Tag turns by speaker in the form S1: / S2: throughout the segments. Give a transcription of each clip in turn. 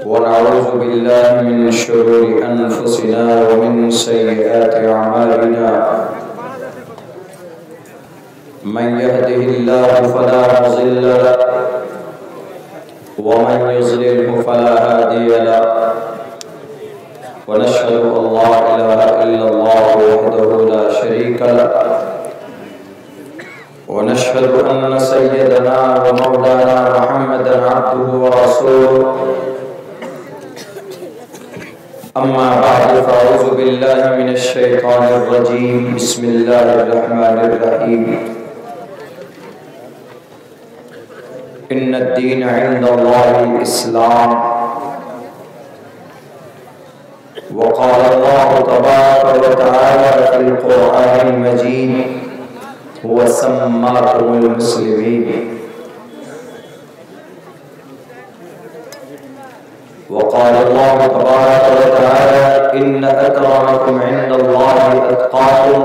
S1: ونعوذ بالله من شرور أنفسنا ومن سيئات أعمالنا من يهده الله فلا مضل له ومن يضلل فلا هادي له ونشهد أن لا إله إلا الله وحده لا شريك له ونشهد أن سيدنا ومولانا محمدا عبده ورسوله أما بعد فأعوذ بالله من الشيطان الرجيم بسم الله الرحمن الرحيم إن الدين عند الله الإسلام وقال الله تبارك وتعالى في القرآن المجيد هو سماكم المسلمين وقال الله تبارك وتعالى إن أكرمكم عند الله أتقاكم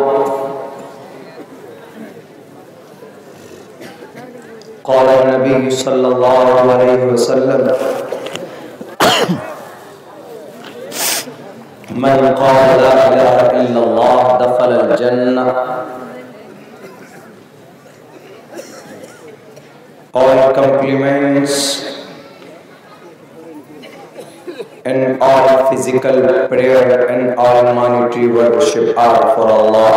S1: قال النبي صلى الله عليه وسلم من قال لا إله إلا الله دخل الجنة. All compliments and all physical prayer and all monetary worship are for Allah.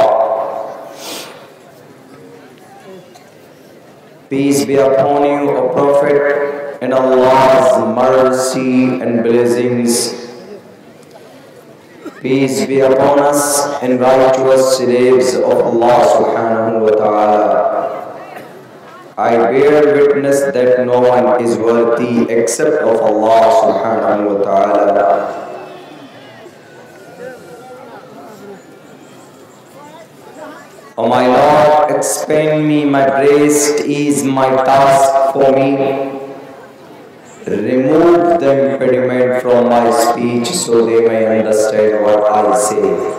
S1: Peace be upon you, O Prophet, and Allah's mercy and blessings. Peace be upon us and righteous slaves of Allah subhanahu wa ta'ala. I bear witness that no one is worthy except of Allah subhanahu wa ta'ala. O my Lord, expand me, my breast is my task for me. Remove the impediment from my speech so they may understand what I say.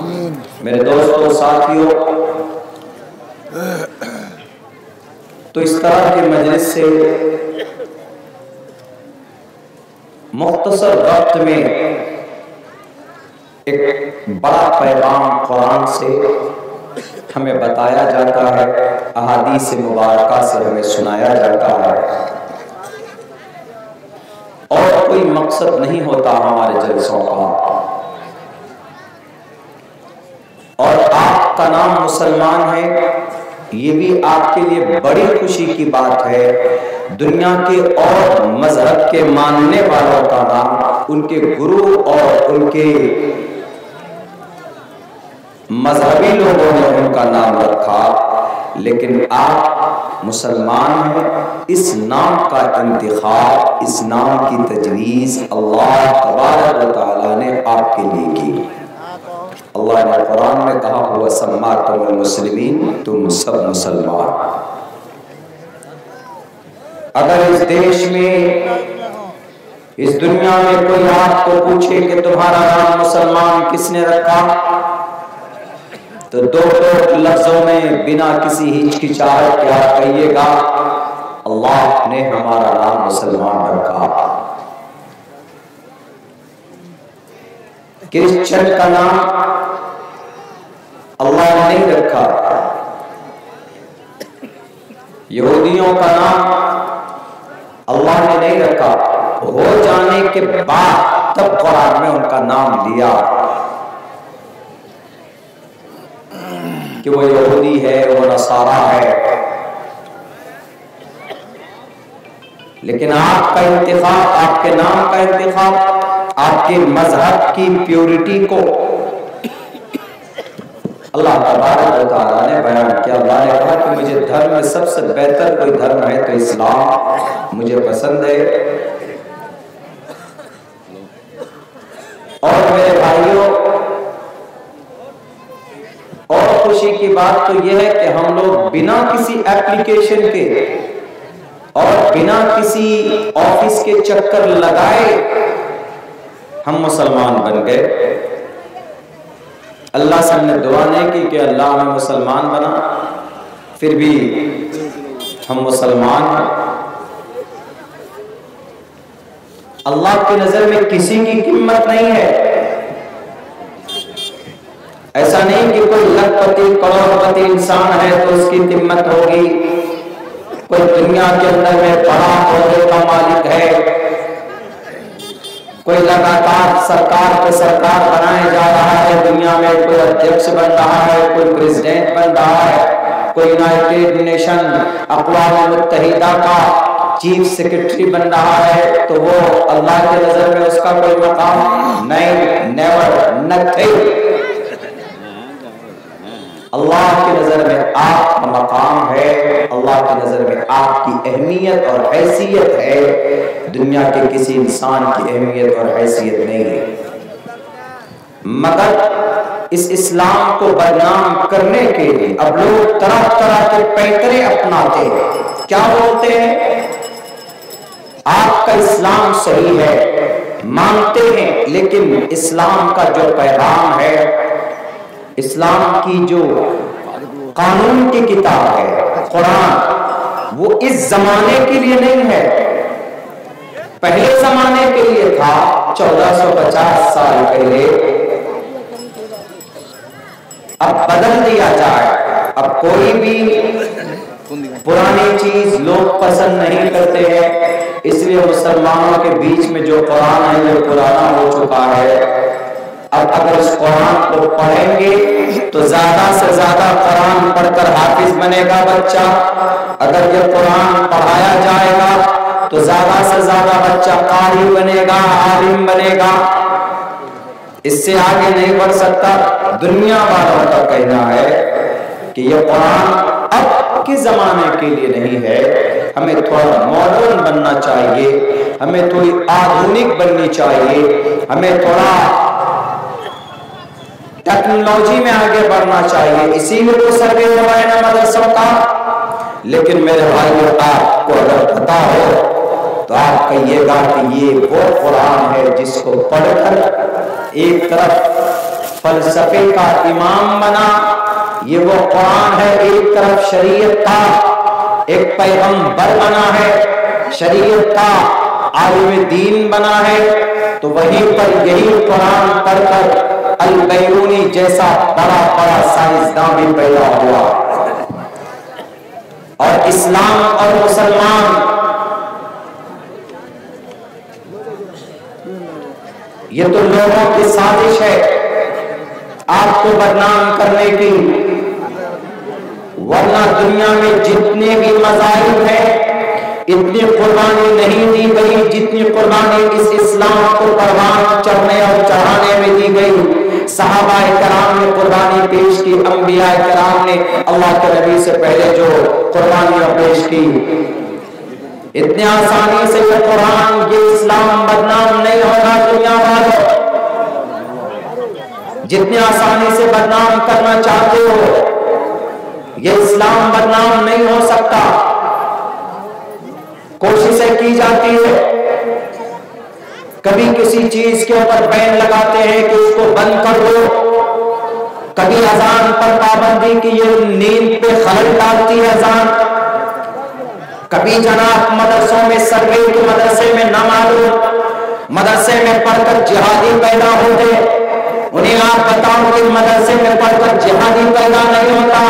S1: میرے دوستوں ساتھیوں، تو اس طرح کے مجلس سے مختصر وقت میں ایک بڑا پیغام قرآن سے ہمیں بتایا جاتا ہے، احادیث مبارکہ سے ہمیں سنایا جاتا ہے، اور کوئی مقصد نہیں ہوتا ہمارے جلسوں کا۔ اور آپ کا نام مسلمان ہے، یہ بھی آپ کے لیے بڑی خوشی کی بات ہے۔ دنیا کے اور مذہب کے ماننے والوں کا نام ان کے گرو اور ان کے مذہبی لوگوں نے ان کا نام رکھا، لیکن آپ مسلمان ہیں۔ اس نام کا انتخاب، اس نام کی تجویز اللہ تبارک و تعالیٰ نے آپ کے لیے کی۔ اللہ نے قرآن میں کہا ہوا سماکم المسلمین، تم سب مسلمان۔ اگر اس دیش میں، اس دنیا میں کوئی آپ کو پوچھے کہ تمہارا نام مسلمان کس نے رکھا، تو دو لفظوں میں بنا کسی ہچکچاہٹ کے آپ کہیے گا اللہ نے ہمارا نام مسلمان رکھا۔ کرسچن کا نام اللہ نے نہیں رکھا، یہودیوں کا نام اللہ نے نہیں رکھا، ہو جانے کے بعد تب قرآن میں ان کا نام لیا کہ وہ یہودی ہے، وہ نصارہ ہے۔ لیکن آپ کا انتخاب، آپ کے نام کا انتخاب، آپ کے مذہب کی پیورٹی کو اللہ تبارک و تعالیٰ نے بیان کیا۔ اللہ نے کہا کہ مجھے دھرم میں سب سے بہتر کوئی دھرم ہے تو اسلام مجھے پسند ہے۔ اور میرے بھائیوں، اور خوشی کی بات تو یہ ہے کہ ہم لوگ بنا کسی ایپلیکیشن کے اور بنا کسی آفس کے چکر لگائے ہم مسلمان بن گئے۔ اللہ سے ہم نے دعا نہیں کی کہ اللہ ہمیں مسلمان بنا، پھر بھی ہم مسلمان ہیں۔ اللہ کی نظر میں کسی کی قیمت نہیں ہے۔ ایسا نہیں کہ کوئی لاکھ پتی کروڑ پتی انسان ہے تو اس کی قیمت ہوگی، کوئی دنیا کے اندر میں بڑا عہدے کا مالک ہے، کوئی لگاتار سرکار پہ سرکار بنائے جا رہا ہے دنیا میں، کوئی ادھیکش بن رہا ہے، کوئی پریزیڈنٹ بن رہا ہے، کوئی یونائٹڈ نیشن اقوام متحدہ کا چیف سیکرٹری بن رہا ہے، تو وہ اللہ کی نظر میں اس کا کوئی مقام نہیں، نیور، نتھنگ۔ اللہ کی نظر میں آپ کا مقام ہے، اللہ کی نظر میں آپ کی اہمیت اور حیثیت ہے، دنیا کے کسی انسان کی اہمیت اور حیثیت نہیں ہے۔ مگر اس اسلام کو بدنام کرنے کے لیے اب لوگ طرح طرح کے پیکرے اپناتے ہیں۔ کیا بولتے ہیں؟ آپ کا اسلام صحیح ہے، مانتے ہیں، لیکن اسلام کا جو پیغام ہے، اسلام کی جو قانون کی کتاب ہے قرآن، وہ اس زمانے کے لیے نہیں ہے، پہلے زمانے کے لیے تھا، 1450 سال پہلے۔ اب بدل دیا جائے، اب کوئی بھی پرانی چیز لوگ پسند نہیں کرتے ہیں، اس لیے مسلمانوں کے بیچ میں جو قرآن ہے وہ پرانا ہو چکا ہے۔ اب اگر اس قرآن کو پڑھیں گے تو زیادہ سے زیادہ قرآن پڑھ کر حافظ بنے گا بچہ، اگر یہ قرآن پڑھایا جائے گا تو زیادہ سے زیادہ بچہ قاری بنے گا، عالم بنے گا، اس سے آگے نہیں بڑھ سکتا۔ دنیا والوں کا کہنا ہے کہ یہ قرآن اب کے زمانے کے لیے نہیں ہے، ہمیں تھوڑا ماڈرن بننا چاہیے، ہمیں تھوڑی آدھونک بننی چاہیے، ہمیں تھوڑا ٹیکنالوجی میں آگے بڑھنا چاہیے، اسی لیے تو سروے ہوا ہے نا مدرسوں کا۔ لیکن میرے بھائیوں، آپ کو اگر پتا ہو تو آپ کہیے گا کہ یہ وہ قرآن ہے جس کو پڑھ کر ایک طرف فلسفے کا امام بنا، یہ وہ قرآن ہے، ایک طرف شریعت کا ایک پیغمبر بنا ہے، شریعت کا عالم دین بنا ہے، تو وہیں پر یہی قرآن پڑھ کر البیرونی جیسا بڑا بڑا سائنسداں بھی پیدا ہوا، اور اسلام اور مسلمان یہ تو لوگوں کی سازش ہے آپ کو بدنام کرنے کی، ورنہ دنیا میں جتنے بھی مذاہب ہیں اتنی قربانی نہیں دی گئی جتنی قربانی اس اسلام کو پروان چڑھنے اور چڑھانے میں دی گئی۔ صحابہ کرام نے قربانی پیش کی، انبیاء کرام نے اللہ کے نبی سے پہلے جو قربانیاں پیش کی، اتنی آسانی سے یہ قرآن یہ اسلام بدنام نہیں ہوگا دنیا والوں، جتنی آسانی سے بدنام کرنا چاہتے ہو یہ اسلام بدنام نہیں ہو سکتا۔ کوششیں کی جاتی ہے، کبھی کسی چیز کے اوپر بین لگاتے ہیں کہ اس کو بند کر دو، کبھی اذان پر پابندی کی یہ نیند پہ خلل ڈالتی ہے اذان، کبھی جناب مدرسوں میں سروے کے مدرسے میں نہ معلوم مدرسے میں پڑھ کر جہادی پیدا ہوتے، انہیں آپ بتاؤ کہ مدرسے میں پڑھ کر جہادی پیدا نہیں ہوتا۔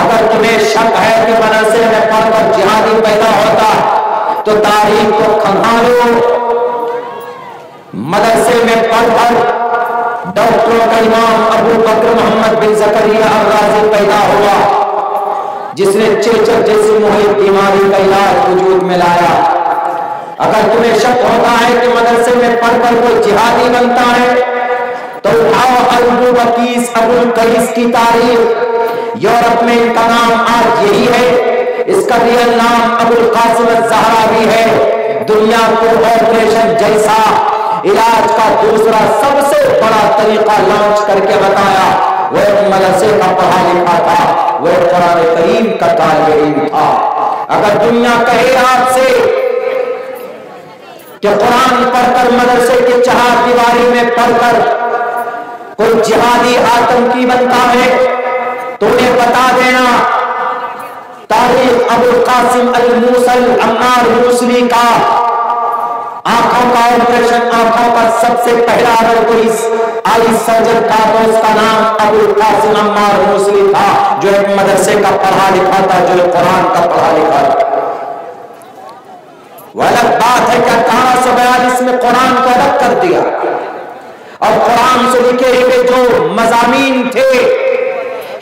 S1: اگر تمہیں شک ہے کہ مدرسے میں پڑھ کر جہادی پیدا ہوتا تو تاریخ کو کھنگالو، مدرسے میں پڑھ کر ڈاکٹروں کا امام ابو بکر محمد بن زکریا الرازی پیدا ہوا، جس نے چیچک جیسی محیط بیماری کا علاج وجود میں لایا۔ اگر تمہیں شک ہوتا ہے کہ مدرسے میں پڑھ کر کوئی جہادی بنتا ہے تو اٹھاؤ ابو بکیس ابو القیس کی تاریخ، یورپ میں ان کا نام آج یہی ہے، اس کا ریئل نام ابو القاسم الزہراوی ہے۔ دنیا کو آپریشن جیسا علاج کا دوسرا سب سے بڑا طریقہ لانچ کر کے بتایا، وہ ایک مدرسے کا پڑھا لکھا تھا، وہ ایک قرآن کریم کا طالب علم تھا۔ اگر دنیا کہے آپ سے کہ قرآن پڑھ کر مدرسے کے چہار دیواری میں پڑھ کر کوئی جہادی آتنکی بنتا ہے تو انہیں بتا دینا تاریخ ابو القاسم الموصل عمار موصلی کا آنکھوں کا آپریشن، آنکھوں کا سب سے پہلا اگر کوئی آئی سرجن تھا تو اس کا نام ابو القاسم عمار موصلی تھا، جو ایک مدرسے کا پڑھا لکھا تھا، جو ایک قرآن کا پڑھا لکھا تھا۔ وہ الگ بات ہے کہ 1842 میں قرآن کو الگ کر دیا اور قرآن سے لکھے ہوئے جو مضامین تھے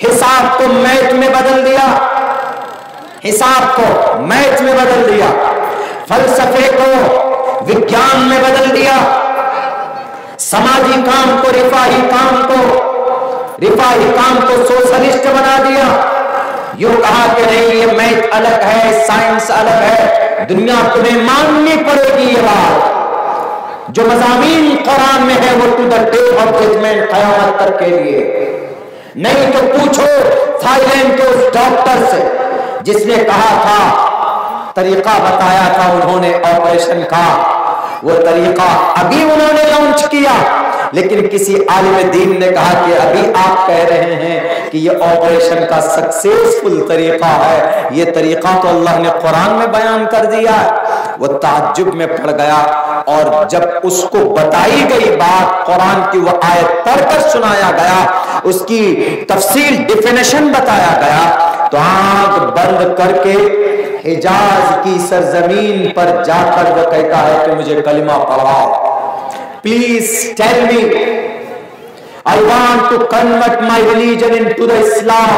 S1: حساب کو میتھ میں بدل دیا، حساب کو میتھ میں بدل دیا، فلسفے کو وگیان میں بدل دیا، سماجی کام کو رفاہی کام کو سوشلسٹ بنا دیا، یوں کہا کہ نہیں یہ میتھ الگ ہے سائنس الگ ہے۔ دنیا تمہیں ماننی پڑے گی یہ بات، جو مضامین قرآن میں ہے وہ to the day of judgement قیامت تک کے لیے، نہیں تو پوچھو تھائیلینڈ کے اس ڈاکٹر سے جس نے کہا تھا، طریقہ بتایا تھا انہوں نے آپریشن کا، وہ طریقہ ابھی انہوں نے لانچ کیا، لیکن کسی عالم دین نے کہا کہ ابھی آپ کہہ رہے ہیں کہ یہ آپریشن کا سکسیسفل طریقہ ہے، یہ طریقہ تو اللہ نے قرآن میں بیان کر دیا ہے۔ وہ تعجب میں پڑ گیا، اور جب اس کو بتائی گئی بات، قرآن کی وہ آیت پڑھ کر سنایا گیا، اس کی تفصیل ڈیفینیشن بتایا گیا، تو آنکھ بند کر کے حجاز کی سرزمین پر جا کر وہ کہتا ہے کہ مجھے کلمہ پڑھاؤ، please tell me, I want to convert my religion into the Islam.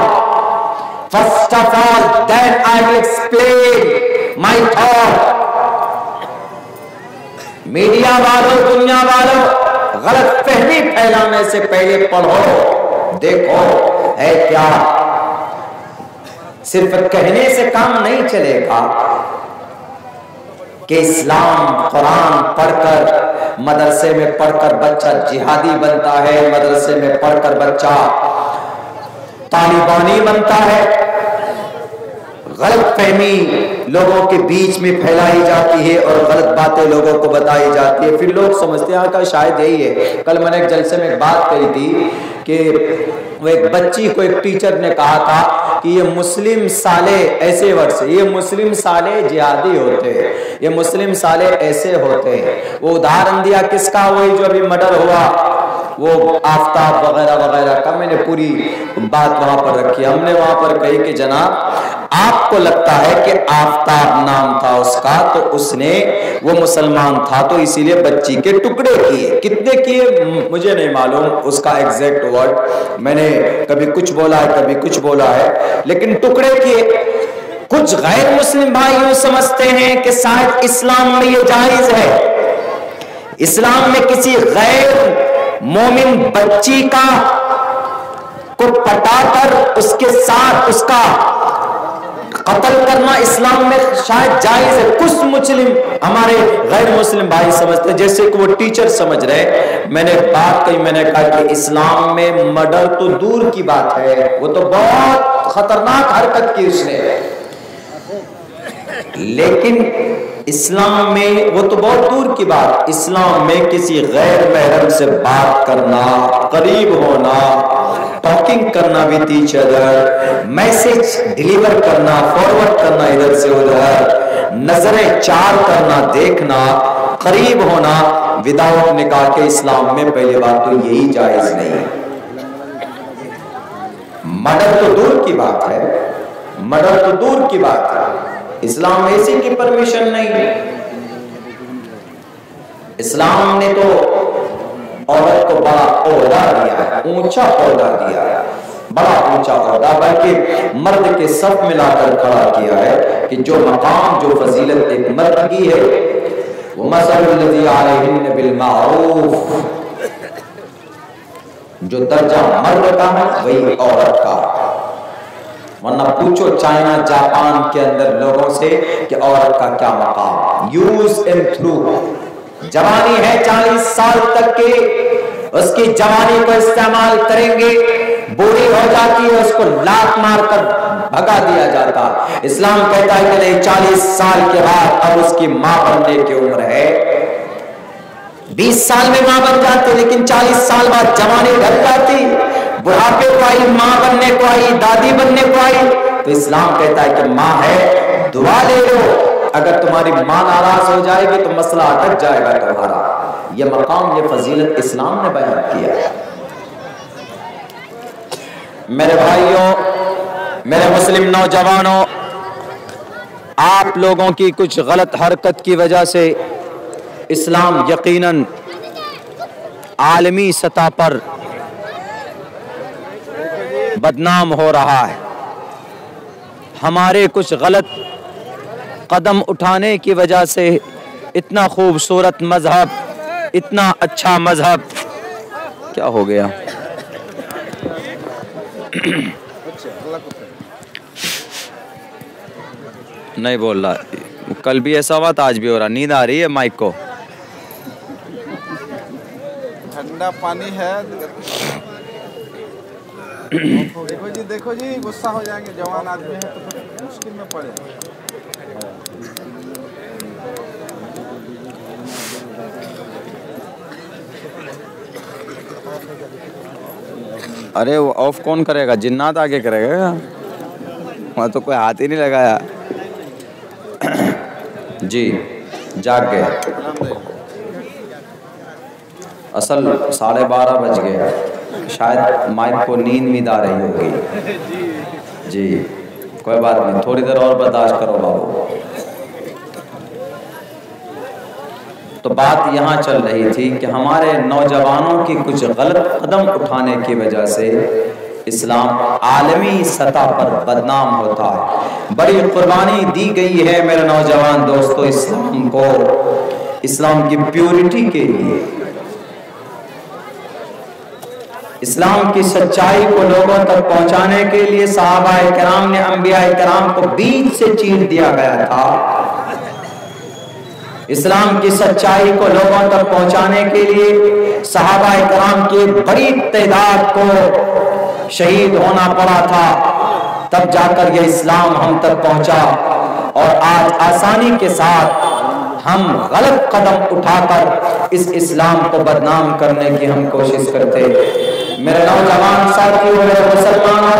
S1: First of all, then I will explain my thought. Media والوں، دنیا والوں، غلط فہمی پھیلانے سے پہلے پڑھو، دیکھو ہے کیا۔ صرف کہنے سے کام نہیں چلے گا کہ اسلام قرآن پڑھ کر مدرسے میں پڑھ کر بچہ جہادی بنتا ہے، مدرسے میں پڑھ کر بچہ طالبانی بنتا ہے، غلط فہمی لوگوں کے بیچ میں پھیلائی جاتی ہے اور غلط باتیں لوگوں کو بتائی جاتی ہے، پھر لوگ سمجھتے ہیں کہ شاید یہی ہے۔ کل میں نے ایک جلسے میں ایک بات کہی تھی کہ وہ ایک بچی کو ایک ٹیچر نے کہا تھا کہ یہ مسلم سالے ایسے ورڈ سے، یہ مسلم سالے جہادی ہوتے ہیں، یہ مسلم سالے ایسے ہوتے ہیں۔ وہ ادھارن دیا کس کا؟ وہی جو ابھی مرڈر ہوا، وہ آفتاب وغیرہ وغیرہ کا۔ میں نے پوری بات وہاں پر رکھی، ہم نے وہاں پر کہی کہ جناب آپ کو لگتا ہے کہ آفتاب نام تھا اس کا، تو اس نے وہ مسلمان تھا تو اسی لیے بچی کے ٹکڑے کیے، کتنے کیے مجھے نہیں معلوم اس کا ایگزیکٹ ورڈ، میں نے کبھی کچھ بولا ہے کبھی کچھ بولا ہے، لیکن ٹکڑے کیے۔ کچھ غیر مسلم بھائی یوں سمجھتے ہیں کہ شاید اسلام میں یہ جائز ہے، اسلام میں کسی غیر مومن بچی کا کو پٹا کر اس کے ساتھ اس کا قتل کرنا اسلام میں شاید جائز ہے۔ کچھ مسلم ہمارے غیر مسلم بھائی سمجھتے ہیں جیسے کہ وہ ٹیچر سمجھ رہے۔ میں نے بات کہی، میں نے کہا کہ اسلام میں مرڈر تو دور کی بات ہے، وہ تو بہت خطرناک حرکت کی اس نے، لیکن اسلام میں وہ تو بہت دور کی بات، اسلام میں کسی غیر محرم سے بات کرنا، قریب ہونا، ٹاکنگ کرنا with each other, message deliver کرنا، فارورڈ کرنا ادھر سے ادھر، نظریں چار کرنا، دیکھنا، قریب ہونا وداؤٹ نکاح کے اسلام میں پہلی بات تو یہی جائز نہیں۔ مرڈر تو دور کی بات ہے، مرڈر تو دور کی بات ہے، اسلام میں اسی کی پرمیشن نہیں۔ اسلام نے تو عورت کو بڑا عہدہ دیا ہے، اونچا عہدہ دیا ہے، بڑا اونچا عہدہ، بلکہ مرد کے صف میں لا کر کھڑا کیا ہے کہ جو مقام جو فضیلت ایک مرد کی ہے، وَمَثَلُ الَّذِي عَلَيْهِنَّ بِالْمَعْرُوفِ، جو درجہ مرد کا ہے وہی عورت کا۔ ورنہ پوچھو چائنا جاپان کے اندر لوگوں سے کہ عورت کا کیا مقام، یوز اینڈ تھرو، جوانی ہے 40 سال تک کے، اس کی جوانی کو استعمال کریں گے، بوڑھی ہو جاتی ہے اس کو لات مار کر بھگا دیا جاتا۔ اسلام کہتا ہے کہ نہیں، 40 سال کے بعد اب اس کی ماں بننے کی عمر ہے، 20 سال میں ماں بن جاتی لیکن 40 سال بعد جوانی ڈھل جاتی، بڑھاپے کو آئی، ماں بننے کو آئی، دادی بننے کو آئی، تو اسلام کہتا ہے کہ ماں ہے دعا لے لو، اگر تمہاری ماں ناراض ہو جائے گی تو مسئلہ اٹک جائے گا تمہارا۔ یہ مقام، یہ فضیلت اسلام نے بیان کیا ہے۔ میرے بھائیوں، میرے مسلم نوجوانوں، آپ لوگوں کی کچھ غلط حرکت کی وجہ سے اسلام یقیناً عالمی سطح پر بدنام ہو رہا ہے۔ ہمارے کچھ غلط قدم اٹھانے کی وجہ سے اتنا خوبصورت مذہب، اتنا اچھا مذہب، کیا ہو گیا؟ نہیں بول رہا، کل بھی ایسا ہوا تھا، آج بھی ہو رہا۔ نیند آ رہی ہے مائک کو؟
S2: ٹھنڈا پانی ہے۔ دیکھو جی، دیکھو جی، غصہ ہو جائیں گے، جوان آدمی ہے تو پھر مشکل میں پڑے۔
S1: ارے وہ آف کون کرے گا؟ جنات آگے کرے گا، وہاں تو کوئی ہاتھ ہی نہیں لگایا۔ جی جاگ گئے، اصل 12:30 بج گئے، شاید مائک کو نیند آ رہی ہوگی۔ جی کوئی بات نہیں، تھوڑی دیر اور برداشت کرو بابو۔ تو بات یہاں چل رہی تھی کہ ہمارے نوجوانوں کی کچھ غلط قدم اٹھانے کی وجہ سے اسلام عالمی سطح پر بدنام ہوتا ہے۔ بڑی قربانی دی گئی ہے میرے نوجوان دوستو اسلام کو، اسلام کی پیورٹی کے لیے، اسلام کی سچائی کو لوگوں تک پہنچانے کے لیے صحابہ کرام نے انبیاء کرام کو بیچ سے چیر دیا گیا تھا۔ اسلام کی سچائی کو لوگوں تک پہنچانے کے لیے صحابہ کرام کی بڑی تعداد کو شہید ہونا پڑا تھا، تب جا کر یہ اسلام ہم تک پہنچا، اور آج آسانی کے ساتھ ہم غلط قدم اٹھا کر اس اسلام کو بدنام کرنے کی ہم کوشش کرتے۔ میرے نوجوان ساتھیوں، میرے مسلمانوں،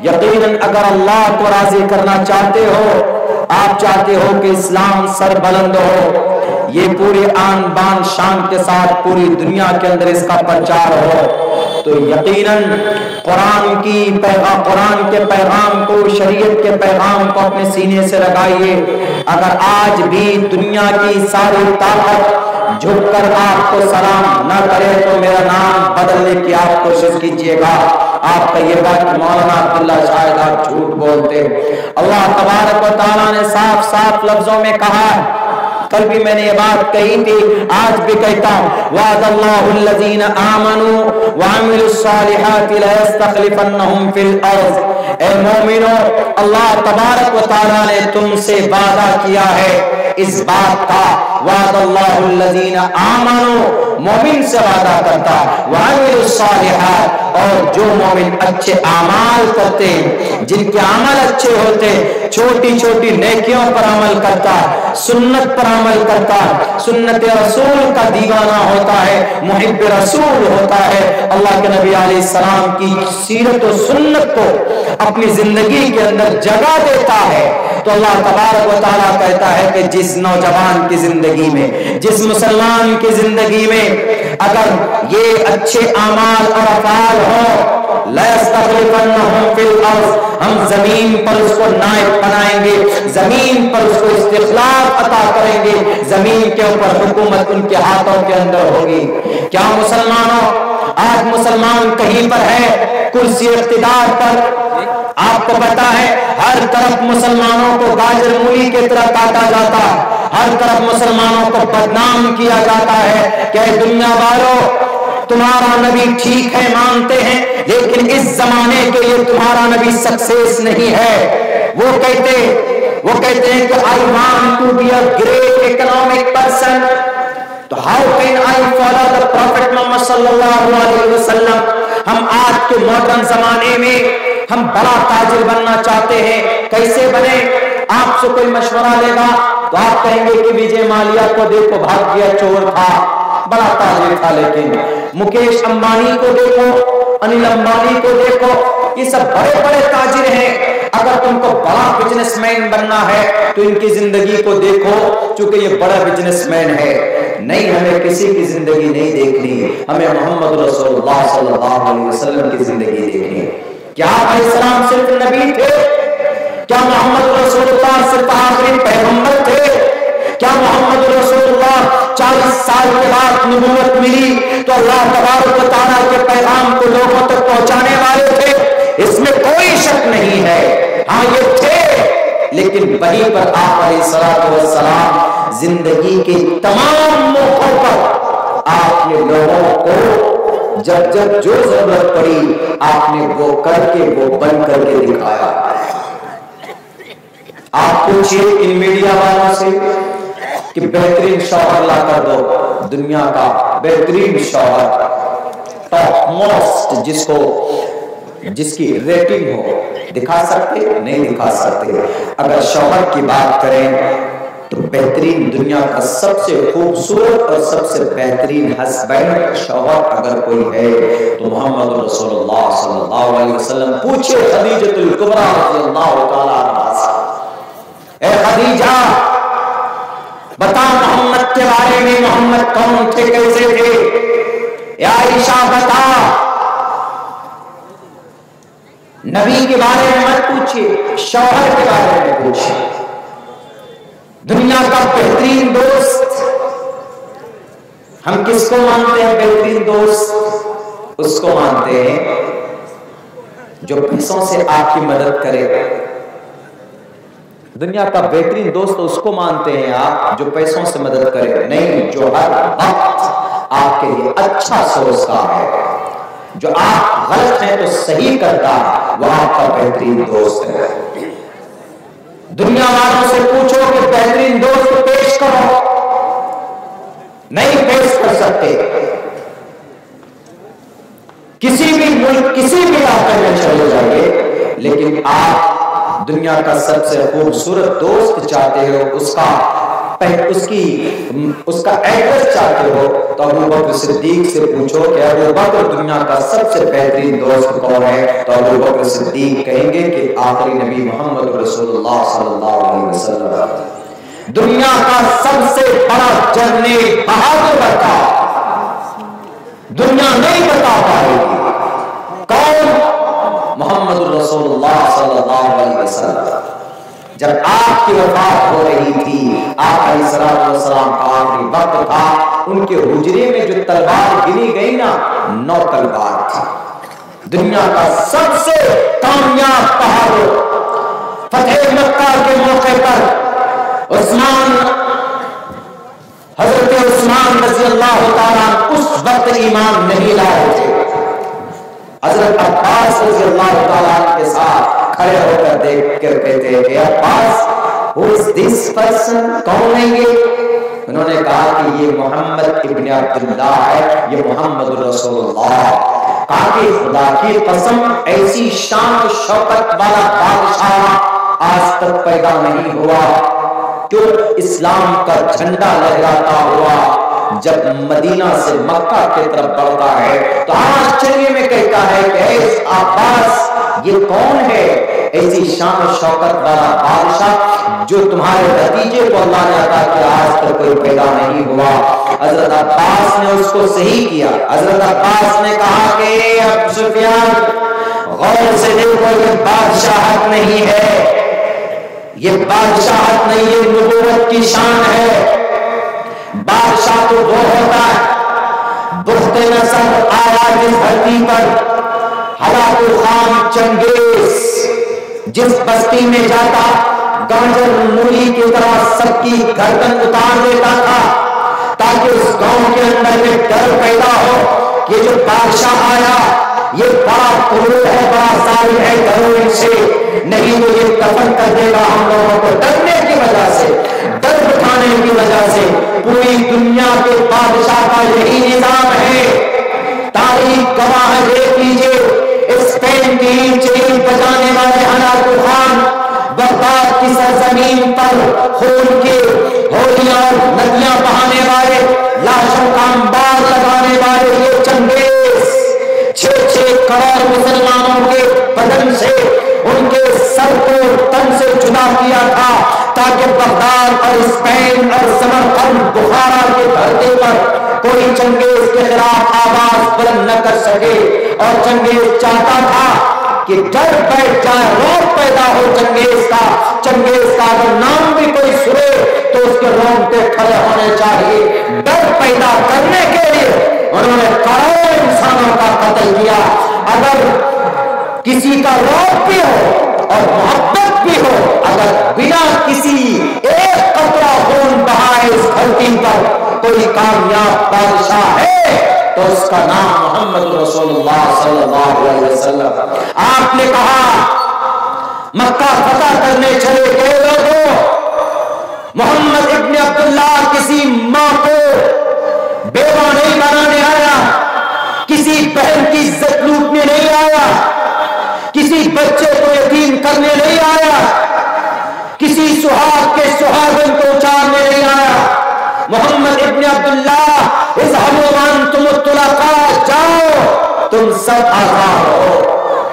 S1: یقیناً اگر اللہ کو راضی کرنا چاہتے ہو، آپ چاہتے ہو کہ اسلام سر بلند ہو، یہ پورے آن بان شان کے ساتھ پوری دنیا کے اندر اس کا پرچار ہو، تو یقیناً قرآن کے پیغام کو، شریعت کے پیغام کو اپنے سینے سے لگائیے۔ اگر آج بھی دنیا کی ساری طاقت جھک کر آپ کو سلام نہ کرے تو میرا نام بدلنے کی آپ کوشش کیجیے گا۔ آپ کا یہ بات مولانا عبداللہ شاید آپ جھوٹ بولتے۔ اللہ تبارک و تعالیٰ نے صاف صاف لفظوں میں کہا ہے، کل بھی میں نے یہ بات کہی تھی، آج بھی کہتا ہوں، وعد اللہ الذین آمنوا وعملوا الصالحات لیستخلفنہم فی الارض۔ اے مومنو، اللہ تبارک و تعالیٰ نے تم سے وعدہ کیا ہے اس بات کا، وعد اللہ الذین آمنوا، مومن سے وعدہ کرتا، وعملوا الصالحات، اور جو مومن اچھے اعمال کرتے، جن کے عمل اچھے ہوتے، چھوٹی چھوٹی نیکیوں پر عمل کرتا، سنت پر عمل کرتا، سنت رسول کا دیوانہ ہوتا ہے، محب رسول ہوتا ہے، اللہ کے نبی علیہ السلام کی سیرت و سنت کو اپنی زندگی کے اندر جگہ دیتا ہے، تو اللہ تبارک و تعالیٰ کہتا ہے کہ جس نوجوان کی زندگی میں، جس مسلمان کی زندگی میں اگر یہ اچھے اعمال اور افعال ہوں، لَيَسْتَخْلِفَنَّهُمْ فِي الْأَرْضِ، ہم زمین پر اس کو نائب بنائیں گے، زمین پر اس کو استخلاف عطا کریں گے، زمین کے اوپر حکومت ان کے ہاتھوں کے اندر ہوگی۔ کیا مسلمانوں، آج مسلمان کہیں پر ہے کرسی اقتدار پر، آپ کو پتا ہے ہر طرف مسلمانوں کو گاجر مولی کی طرح کاٹا جاتا ہے، ہر طرف مسلمانوں کو بدنام کیا جاتا ہے کہ دنیا والوں، تمہارا نبی ٹھیک ہے، مانتے ہیں، لیکن اس زمانے کے لیے تمہارا نبی سکسیس نہیں ہے۔ وہ کہتے ہیں کہ I want to be a great economic person، تو how can I follow the Prophet Muhammad صلی اللہ علیہ وسلم؟ ہم آج کے ماڈرن زمانے میں ہم بڑا تاجر بننا چاہتے ہیں، کیسے بنے؟ آپ سے کوئی مشورہ لے گا تو آپ کہیں گے کہ وجے مالیا کو دیکھو، بھاگ گیا، چور تھا، بڑا تاجر تھا، لیکن مکیش امبانی کو دیکھو، انل امبانی کو دیکھو، یہ سب بڑے بڑے تاجر ہیں۔ اگر تم کو بڑا بزنس مین بننا ہے تو ان کی زندگی کو دیکھو، چونکہ یہ بڑا بزنس مین ہے۔ نہیں، ہمیں کسی کی زندگی نہیں دیکھنی، ہمیں محمد رسول اللہ صلی اللہ علیہ وسلم کی زندگی دیکھنی۔ کیا آپ علیہ السلام صرف نبی تھے؟ کیا محمد رسول اللہ صرف آخری پیغمبر تھے؟ کیا محمد رسول اللہ 40 سال کے بعد نبوت ملی تو اللہ تبارک و تعالیٰ کے پیغام کو لوگوں تک پہنچانے والے تھے؟ اس میں کوئی شک نہیں ہے، ہاں یہ تھے، لیکن وہیں پر آپ علیہ السلام زندگی کے تمام موقعوں پر آپ نے لوگوں کو جب جو ضرورت پڑی آپ نے وہ کر کے، وہ بن کر کے دکھایا۔ آپ پوچھئے ان میڈیا والوں سے کہ بہترین شوہر لا کر دو، دنیا کا بہترین شوہر، ٹاپ موسٹ، جس کی ریٹنگ ہو، دکھا سکتے؟ نہیں دکھا سکتے۔ اگر شوہر کی بات کریں تو بہترین، دنیا کا سب سے خوبصورت اور سب سے بہترین ہسبینڈ، شوہر اگر کوئی ہے تو محمد رسول اللہ صلی اللہ علیہ وسلم۔ پوچھے خدیجہ الکبریٰ رضی اللہ تعالیٰ عنہا سے، اے خدیجہ بتا محمد کے بارے میں، محمد کون تھے، کیسے تھے؟ یا عائشہ بتا، نبی کے بارے میں مت پوچھئے، شوہر کے بارے میں پوچھئے۔ دنیا کا بہترین دوست ہم کس کو مانتے ہیں؟ بہترین دوست اس کو مانتے ہیں جو پیسوں سے آپ کی مدد کرے۔ دنیا کا بہترین دوست اس کو مانتے ہیں آپ جو پیسوں سے مدد کرے، نہیں جو ہر وقت آپ کے لیے اچھا سوچتا ہے، جو آپ غلط ہیں تو صحیح کرتا ہے، وہ آپ کا بہترین دوست ہے۔ دنیا والوں سے پوچھو کہ بہترین دوست پیش کرو، نہیں پیش کر سکتے۔ کسی بھی ملک، کسی بھی علاقے میں چلے جائیے، لیکن لیکن آپ دنیا کا سب سے خوبصورت دوست چاہتے ہو، اس کا ایڈریس چاہتے ہو، تو ابوبکر صدیق سے پوچھو کہ ابوبکر دنیا کا سب سے بہترین دوست کون ہے، تو ابوبکر صدیق کہیں گے کہ آخری نبی محمد رسول اللہ صلی اللہ علیہ وسلم۔ دنیا کا سب سے بڑا جنرل بہادر بتا دنیا نہیں بتا پائے گی کون؟ محمد رسول اللہ صلی اللہ علیہ وسلم۔ جب آپ کی وفات ہو رہی تھی، آپ علیہ السلام کا آخری وقت تھا، ان کے حجرے میں جو تلوار گری گئی نا، 9 تلوار تھی۔ دنیا کا سب سے کامیاب بہادر، فتح مکہ کے موقع پر حضرت عثمان رضی اللہ تعالیٰ اس وقت ایمان نہیں لائے تھے۔ حضرت عباس رضی اللہ تعالیٰ کے ساتھ کھڑے ہو کر دیکھ کر کہتے ہیں کہ عباس who is this person؟ کون ہے یہ؟ انہوں نے کہا کہ یہ محمد ابن عبداللہ ہے، یہ محمد رسول اللہ۔ کہا کہ خدا کی قسم ایسی شان و شوکت والا بادشاہ آج تک پیدا نہیں ہوا، جو اسلام کا جھنڈا لہراتا ہوا جب مدینہ سے مکہ کی طرف بڑھتا ہے تو آشچریہ میں کہتا ہے کہ اے عباس یہ کون ہے؟ ایسی شان و شوکت والا بادشاہ جو تمہارے بھتیجے کو اللہ نے عطا کیا، آج تک کوئی پیدا نہیں ہوا۔ حضرت عباس نے اس کو صحیح کیا۔ حضرت عباس نے کہا کہ ابو سفیان غور سے دیکھو، یہ بادشاہت نہیں ہے، یہ بادشاہت نہیں، یہ نبوت کی شان ہے۔ بادشاہ تو وہ ہوتا ہے بخت نصر آیا جس دھرتی پر، ہلاک خان چنگیز جس بستی میں جاتا گانجر مولی کی طرح سب کی گردن اتار دیتا تھا تاکہ اس گاؤں کے اندر میں ڈر پیدا ہو کہ یہ جو بادشاہ آیا یہ بڑا کرور ہے، بڑا ظالم ہے، ڈرو ان سے، نہیں تو یہ دفن کر دے گا ہم لوگوں کو۔ ڈرنے کی وجہ سے، ڈر بٹھانے کی وجہ سے پوری دنیا کے بادشاہ کا یہی نظام ہے۔ تاریخ گواہ ہے، دیکھ لیجئے اسپین کی چیل بجانے والے ہلاک خان، بغداد کی سرزمین پر خون کے ہولیاں اور ندیاں بہانے والے، لاشوں کا انبار لگانے والے یہ چنگیز 6 کروڑ مسلمانوں کے بدن سے ان کے سر کو تن سے جدا کیا تھا تاکہ بغداد اور اسپین اور سمرقند بخارا کے دھرتی پر کوئی چنگیز کے خلاف آواز بلند نہ کر سکے۔ اور چنگیز چاہتا تھا کہ ڈر بیٹھ جائے، رعب پیدا ہو چنگیز کا اگر نام بھی کوئی سنے تو اس کے رونگٹے کھڑے ہونے چاہیے۔ ڈر پیدا کرنے کے لیے انہوں نے کروڑوں انسانوں کا قتل کیا۔ اگر کسی کا رعب بھی ہو اور محبت بھی ہو، اگر بنا کسی ایک قطرہ خون بہائے اس دھرتی پر کوئی کامیاب بادشاہ ہے تو اس کا نام محمد رسول اللہ صلی اللہ علیہ وسلم۔ آپ نے کہا مکہ فتح کرنے چلے گئے لوگوں، محمد ابن عبداللہ کسی ماں کو بیوہ نہیں بنانے آیا، کسی بہن کی عزت لوٹنے نہیں آیا، کسی بچے کو یتیم کرنے نہیں آیا، کسی سہاگ کے سہاگن کو اچارنے نہیں آیا۔ محمد ابن عبداللہ اذهبوا وانتم الطلقاء، جاؤ تم سب آزاد ہو۔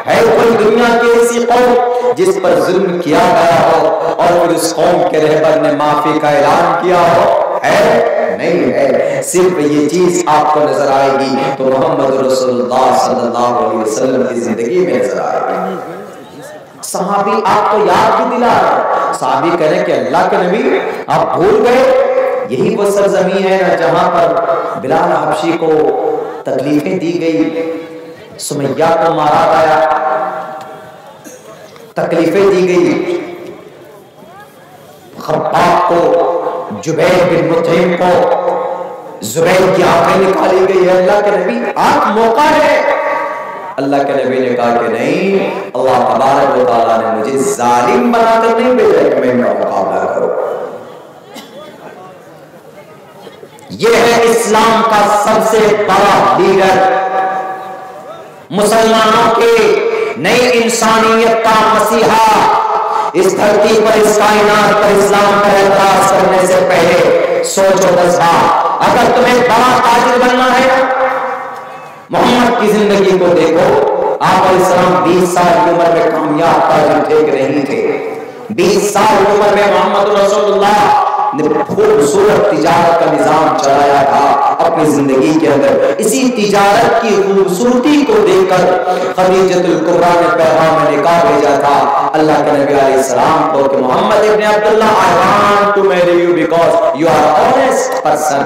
S1: ہے کوئی دنیا کی ایسی قوم جس پر ظلم کیا گیا ہو اور پھر اس قوم کے رہبر نے معافی کا اعلان کیا ہو؟ ہے نہیں ہے۔ صرف یہ چیز آپ کو نظر آئے گی تو محمد رسول اللہ صلی اللہ علیہ وسلم کی زندگی میں نظر آئے گی۔ صحابی آپ کو یاد بھی دلا رہا، صحابی کہنے کہ اللہ کے نبی آپ بھول گئے، یہی وہ سرزمین ہے نا جہاں پر بلال حبشی کو تکلیفیں دی گئی، سمیہ کو مارا گیا، تکلیفیں دی گئی، خباب کو، جبیر بن مطعم کو، زبیر کی آنکھیں نکالی گئی ہے۔ اللہ کے نبی آج موقع ہے۔ اللہ کے نبی نے کہا کہ نہیں، اللہ تبارک و تعالیٰ نے مجھے ظالم بنا کر نہیں بھیجا کہ میں مقابلہ کروں۔ یہ ہے اسلام کا سب سے بڑا لیڈر، مسلمانوں کے نئی انسانیت کا مسیحا اس دھرتی پر اس کائنات پر اسلام پر اعتراض کرنے سے پہلے سوچو 10 بار. اگر تمہیں بڑا تاجر بننا ہے محمد کی زندگی کو دیکھو. آپ علیہ السلام 20 سال کی عمر میں کامیاب تاجر تھے کہ نہیں تھے؟ 20 سال کی عمر میں محمد رسول اللہ نے خوبصورت تجارت کا نظام چلایا تھا اپنی زندگی کے اندر. اسی تجارت کی خوبصورتی کو دیکھ کر خدیجۃ الکبریٰ نے پیغام نکاح بھیجا تھا اللہ کے نبی علیہ السلام کو کہ محمد ابن عبداللہ I want to marry you because you are honest person.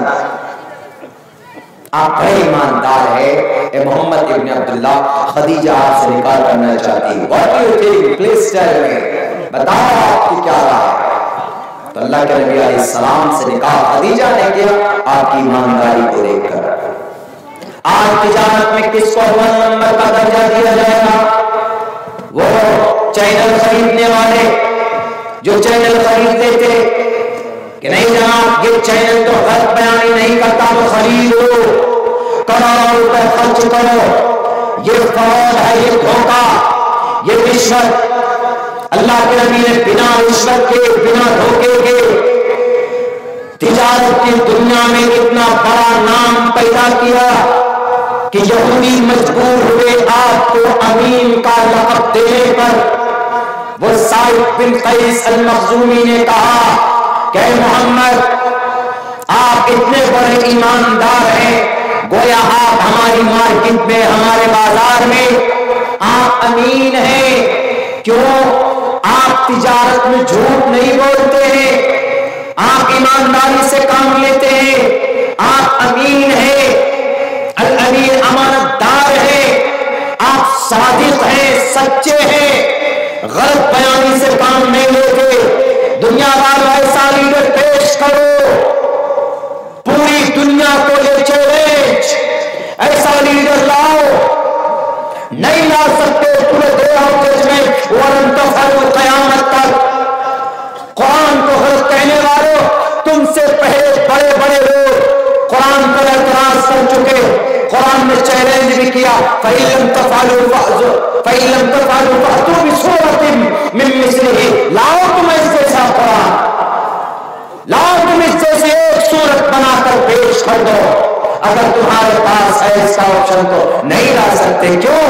S1: آپ بڑے ایماندار ہے اے محمد ابن عبداللہ. خدیجہ آپ سے نکاح کرنا چاہتی ہے. What do you think? Please tell me. بتاؤ آپ کی کیا رائے ہے؟ تو اللہ کے نبی علیہ السلام سے نکاح خدیجہ نے کیا آپ کی ایمانداری کو دیکھ کر. آج تجارت میں کس کو 1 نمبر کا درجہ دیا جائے گا؟ وہ چینل خریدنے والے جو چینل خرید لیتے کہ نہیں جناب یہ چینل تو غلط بیانی نہیں کرتا تو خریدو، کروڑوں روپے خرچ کرو. یہ فراڈ ہے، یہ دھوکہ، یہ رشوت. اللہ کے نبی نے بنا رشوت کے بنا دھوکے کے تجارت کی دنیا میں اتنا بڑا نام پیدا کیا کہ یہودی مجبور ہوئے آپ کو امین کا لقب دینے پر. وہ سعید بن قیس المخزومی نے کہا کہ محمد آپ اتنے بڑے ایماندار ہیں، گویا آپ ہماری مارکیٹ میں ہمارے بازار میں آپ امین ہیں. کیوں؟ آپ تجارت میں جھوٹ نہیں بولتے ہیں، آپ ایمانداری سے کام لیتے ہیں، آپ امین ہیں. الامین امانت دار ہیں، آپ صادق ہیں، سچے ہیں، غلط بیانی سے کام نہیں لیتے. دنیا والوں ایسا لیڈر پیش کرو، پوری دنیا کو یہ چیلنج، ایسا لیڈر لاؤ. نہیں لا سکتے پورے ڈے آف ججمنٹ ورن تفعلوا قیامت تک. قرآن کو غلط کہنے والوں تم سے پہلے بڑے بڑے لوگ قرآن پر اعتراض کر چکے. قرآن نے چیلنج بھی کیا فَإِن لَمْ تَفْعَلُوا فَأْتُوا بِسُورَةٍ مِّن مِّثْلِهِ. لاؤ تم اس جیسا قرآن، لاؤ تم اس جیسے ایک سورت بنا کر پیش کر دو. اگر تمہارے پاس ہے اس کا آپشن تو نہیں لا سکتے. کیوں؟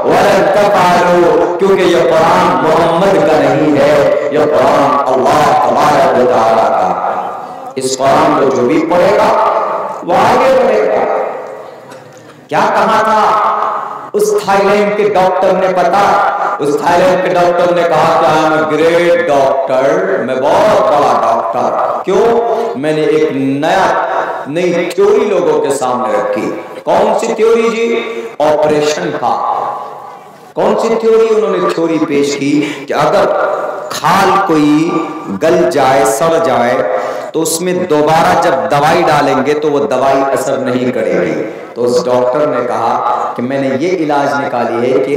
S1: وَلَن تَفْعَلُوا، کیونکہ یہ قرآن محمد کا نہیں ہے، یہ قرآن اللہ تبارک و تعالیٰ کا. اس قرآن کو جو بھی پڑھے گا وہ آگے بڑھے گا. کیا کہا تھا اس تھائی لینڈ کے ڈاکٹر نے؟ پتا اس تھائی لینڈ کے ڈاکٹر نے کہا کہ I am a great doctor، میں بہت بڑا ڈاکٹر. کیوں؟ میں نے ایک نئی تھیوری لوگوں کے سامنے رکھی. کون سی تھیوری جی؟ آپریشن کا. کون سی تھیوری؟ انہوں نے تھیوری پیش کی کہ اگر کھال کوئی گل جائے سڑ جائے تو اس میں دوبارہ جب دوائی ڈالیں گے تو وہ دوائی اثر نہیں کرے گی. تو اس ڈاکٹر نے کہا کہ میں نے یہ علاج نکالی ہے کہ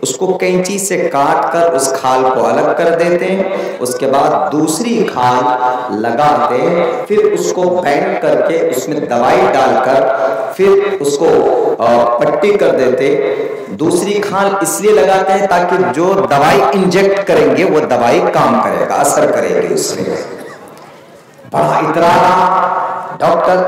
S1: اس کو کینچی سے کاٹ کر اس کھال کو الگ کر دیتے ہیں، اس کے بعد دوسری کھال لگاتے ہیں، پھر اس کو بینڈ کر کے اس میں دوائی ڈال کر پھر اس کو پٹی کر دیتے. دوسری کھال اس لیے لگاتے ہیں تاکہ جو دوائی انجیکٹ کریں گے وہ دوائی کام کرے گا، اثر کرے گی اس میں. بڑا اطراع ڈاکٹر.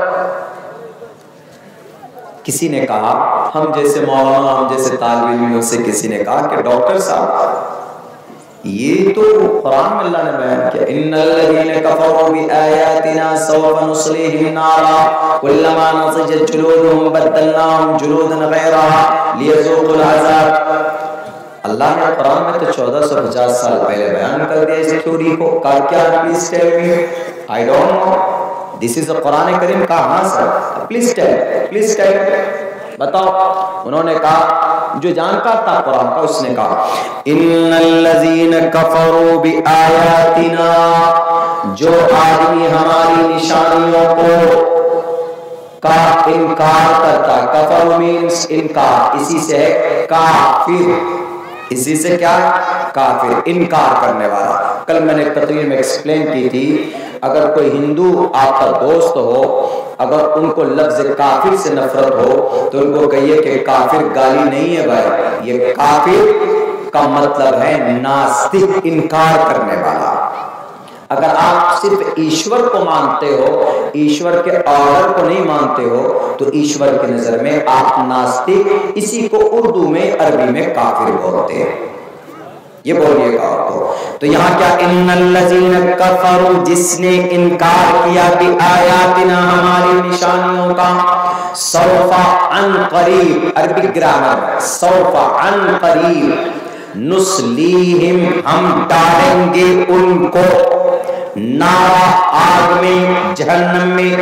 S1: کسی نے کہا ہم جیسے مولانا ہم جیسے طالب علم سے کسی نے کہا کہ ڈاکٹر صاحب یہ تو قرآن میں اللہ نے بیان کیا ان الذین کفروا بآیاتنا سوف نصلیہم نارا کلما نضجت جلودہم بدلناہم جلودا غیرہا لیذوقوا العذاب. اللہ نے قرآن میں تو 1450 سال پہلے بیان کر دیا اس تھیوری کو. کیا please tell me? I don't know. This is a قرآن کریم کا آنسر. Please tell. بتاؤ. انہوں نے کہا جو جانتا تھا قرآن کا اس نے کہا ان الذین کفروا بآیاتنا، جو آدمی ہماری نشانیوں کو کا انکار کرتا. کفر means انکار، اسی سے ہے کافر. اسی سے کیا؟ کافر، انکار کرنے والا. کل میں نے تقریر میں ایکسپلین کی تھی اگر کوئی ہندو آپ کا دوست ہو، اگر ان کو لفظ کافر سے نفرت ہو تو ان کو کہیے کہ کافر گالی نہیں ہے بھائی، یہ کافر کا مطلب ہے ناستک، انکار کرنے والا۔ اگر آپ صرف ایشور کو مانتے ہو، ایشور کے آرڈر کو نہیں مانتے ہو، تو ایشور کی نظر میں آپ ناستک، اسی کو اردو میں عربی میں کافر بولتے ہیں۔ یہ بولیے گا آپ کو۔ تو یہاں کیا ان الذین کفروا، جس نے انکار کیا کہ آیاتنا، ہماری نشانیوں کا، سوف عن قریب، عربی گرامر سوف عن قریب، نسلیہم، ہم ڈالیں گے ان کو، نارا، آگ میں، جہنم میں،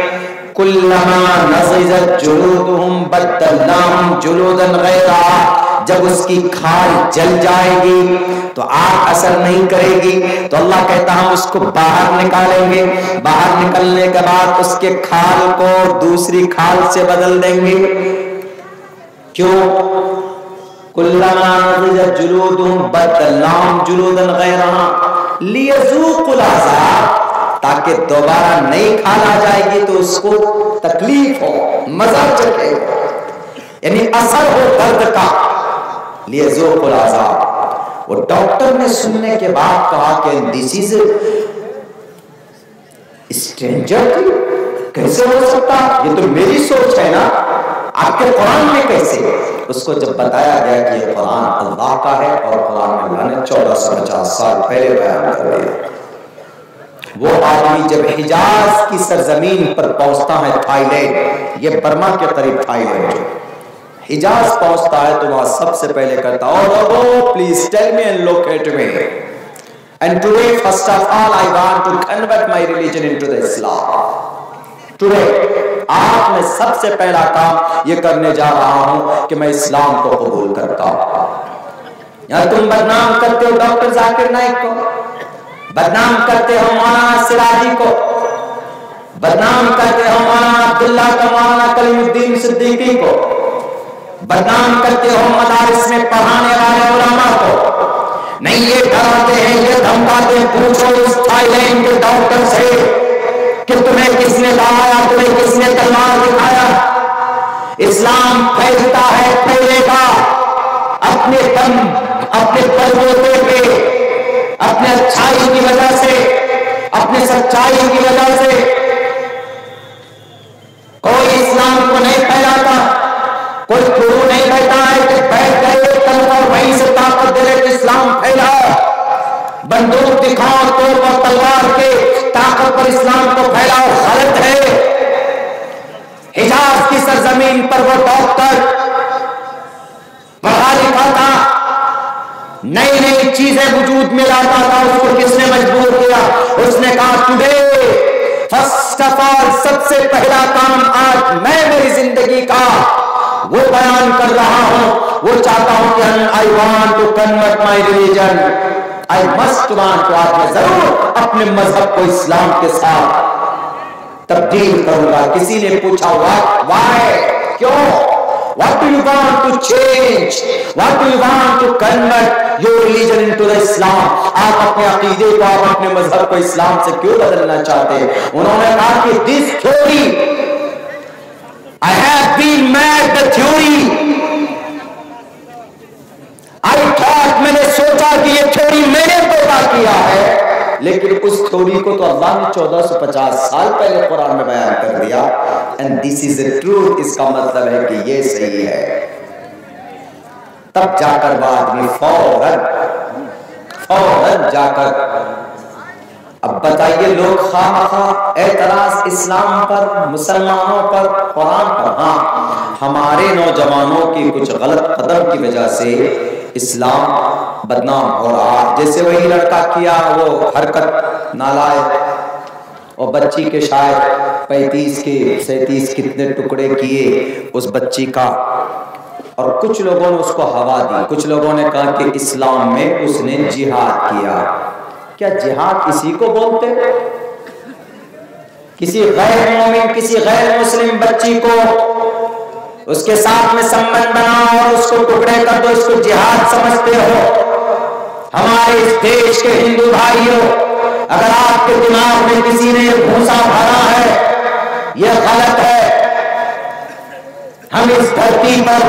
S1: کلما نضجت جلودہم بدلناہم جلودا غیرہا، جب اس کی کھال جل جائے گی تو آگ اثر نہیں کرے گی، تو اللہ کہتا ہم اس کو باہر نکالیں گے، باہر نکلنے کے بعد اس کے کھال کو دوسری کھال سے بدل دیں گے۔ کیوں؟ کلما نضجت جلودہم بدلناہم جلودا غیرہا لیذوقوا العذاب، تاکہ دوبارہ نئی کھال آ جائے گی تو اس کو تکلیف ہو، مزہ چکھے، یعنی اثر ہو درد کا، لیذوقوا العذاب۔ وہ ڈاکٹر نے سننے کے بعد کہا کہ دس از اسٹرینجر، کیسے ہو سکتا، یہ تو میری سوچ ہے نا، آپ کے قرآن میں کیسے؟ اس کو جب بتایا گیا کہ یہ قرآن اللہ کا ہے اور قرآن میں اللہ نے 1450 سال پہلے بیان کر دیا۔ وہ آدمی جب حجاز کی سرزمین پر پہنچتا ہے، تھائی لینڈ، یہ برما کے قریب تھائی لینڈ، حجاز پہنچتا ہے تو وہاں سب سے پہلے کہتا ہے oh Lord, please tell me and locate me, and today first of all I want to convert my religion into the Islam. Today آج میں سب سے پہلا کام یہ کرنے جا رہا ہوں کہ میں اسلام کو قبول کرتا ہوں۔ یہاں تم بدنام کرتے ہو ڈاکٹر ذاکر نائک کو، بدنام کرتے ہو مولانا سراجی کو، بدنام کرتے ہو مولانا عبداللہ کا، مولانا کلیم الدین صدیقی کو، بدنام کرتے ہو مدارس میں پڑھانے والے علماء کو۔ نہیں، یہ ڈراتے ہیں، یہ دھمکاتے ہیں، پوچھو اس تھائی لینڈ کے ڈاکٹر سے کہ تمہیں کس نے لایا، تمہیں کس نے تلوار دکھایا؟ اسلام پھیلتا ہے، پھیلے گا اپنے دم، اپنے بلبوتے پہ، اپنے اچھائی کی وجہ سے، اپنے سچائی کی وجہ سے۔ کوئی اسلام کو نہیں پھیلاتا، کوئی گرو نہیں کہتا ہے کہ بیٹھ گئے طلب اور وہیں سے طاقت دے کہ اسلام پھیلاؤ، بندوق دکھاؤ، توپ اور تلوار کے طاقت پر اسلام کو پھیلاؤ، غلط ہے۔ حجاز کی سرزمین پر وہ ڈاکٹر پڑھا لکھا تھا، نئی نئی چیزیں وجود میں لاتا تھا، اس کو کس نے مجبور کیا؟ اس نے کہا ٹوڈے فرسٹ آف آل، سب سے پہلا کام آج میں میری زندگی کا وہ بیان کر رہا ہوں، وہ چاہتا ہوں کہ I want to convert my religion, I must want to، آج میں ضرور اپنے مذہب کو اسلام کے ساتھ تبدیل کروں گا۔ کسی نے پوچھا why؟ کیوں؟ What do you want to change? What do you want to convert your religion into the Islam؟ آپ اپنے عقیدے کو، آپ اپنے مذہب کو اسلام سے کیوں بدلنا چاہتے ہیں؟ انہوں نے کہا کہ this theory I have been mad the theory. I thought، میں نے سوچا کہ یہ تھیوری میں نے پیدا کیا ہے، لیکن اس تھیوری کو تو اللہ نے 1450 سال پہلے قرآن میں بیان کر دیا۔ and this is the truth، اس کا مطلب ہے کہ یہ صحیح ہے۔ تب جا کر وہ آدمی فوراً جا کر، اب بتائیے لوگ خواہ اعتراض اسلام پر، مسلمانوں پر، قرآن پر، ہاں ہمارے نوجوانوں کی کچھ غلط قدم کی وجہ سے اسلام بدنام ہو رہا، جیسے وہی لڑکا کیا وہ حرکت نالائق، اور بچی کے شاید 35 کے 37 کتنے ٹکڑے کیے اس بچی کا، اور کچھ لوگوں نے اس کو ہوا دی، کچھ لوگوں نے کہا کہ اسلام میں اس نے جہاد کیا۔ کیا جہاد اسی کو بولتے؟ کسی غیر مومن، کسی غیر مسلم بچی کو اس کے ساتھ میں سمبند بناؤ اور اس کو ٹکڑے کر دو، اس کو جہاد سمجھتے ہو؟ ہمارے اس دیش کے ہندو بھائیوں، اگر آپ کے دماغ میں کسی نے بھوسا بھرا ہے، یہ غلط ہے۔ ہم اس دھرتی پر